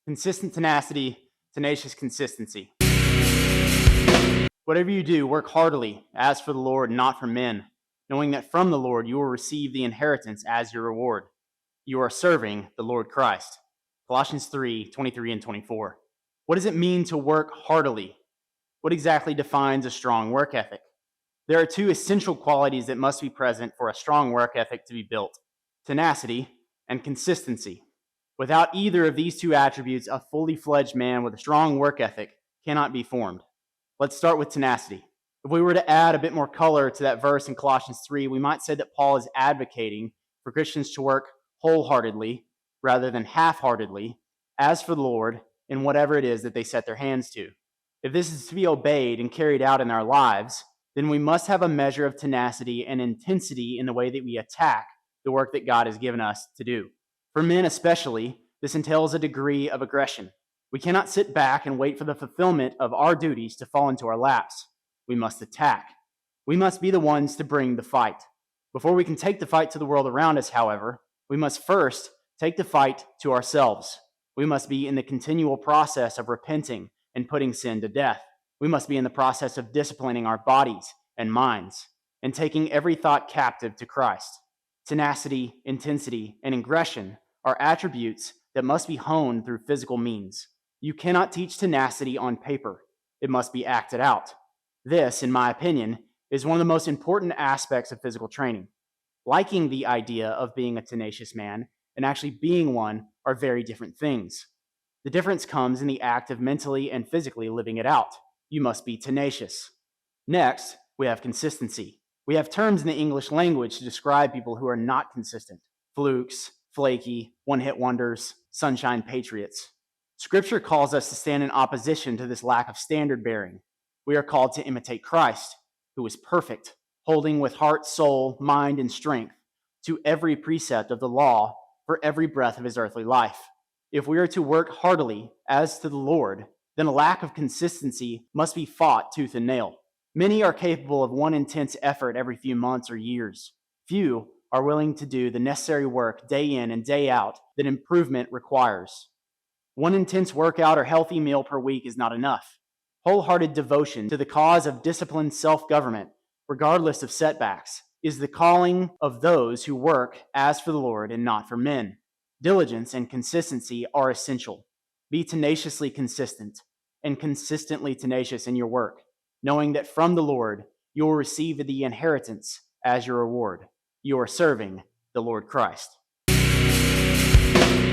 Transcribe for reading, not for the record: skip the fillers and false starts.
Consistent tenacity, tenacious consistency. Whatever you do, work heartily, as for the Lord, not for men, knowing that from the Lord you will receive the inheritance as your reward. You are serving the Lord Christ. Colossians 3:23 and 24. What does it mean to work heartily? What exactly defines a strong work ethic? There are two essential qualities that must be present for a strong work ethic to be built: tenacity and consistency. Without either of these two attributes, a fully fledged man with a strong work ethic cannot be formed. Let's start with tenacity. If we were to add a bit more color to that verse in Colossians 3, we might say that Paul is advocating for Christians to work wholeheartedly rather than half-heartedly, as for the Lord, in whatever it is that they set their hands to. If this is to be obeyed and carried out in our lives, then we must have a measure of tenacity and intensity in the way that we attack the work that God has given us to do. For men especially, this entails a degree of aggression. We cannot sit back and wait for the fulfillment of our duties to fall into our laps. We must attack. We must be the ones to bring the fight. Before we can take the fight to the world around us, however, we must first take the fight to ourselves. We must be in the continual process of repenting and putting sin to death. We must be in the process of disciplining our bodies and minds and taking every thought captive to Christ. Tenacity, intensity, and aggression are attributes that must be honed through physical means. You cannot teach tenacity on paper. It must be acted out. This, in my opinion, is one of the most important aspects of physical training. Liking the idea of being a tenacious man and actually being one are very different things. The difference comes in the act of mentally and physically living it out. You must be tenacious. Next, we have consistency. We have terms in the English language to describe people who are not consistent: flukes, flaky, one-hit wonders, sunshine patriots. Scripture calls us to stand in opposition to this lack of standard bearing. We are called to imitate Christ, who is perfect, holding with heart, soul, mind, and strength to every precept of the law for every breath of his earthly life. If we are to work heartily as to the Lord, then a lack of consistency must be fought tooth and nail. Many are capable of one intense effort every few months or years. Few are willing to do the necessary work day in and day out that improvement requires. One intense workout or healthy meal per week is not enough. Wholehearted devotion to the cause of disciplined self-government, regardless of setbacks, is the calling of those who work as for the Lord and not for men. Diligence and consistency are essential. Be tenaciously consistent and consistently tenacious in your work, knowing that from the Lord you will receive the inheritance as your reward. You are serving the Lord Christ.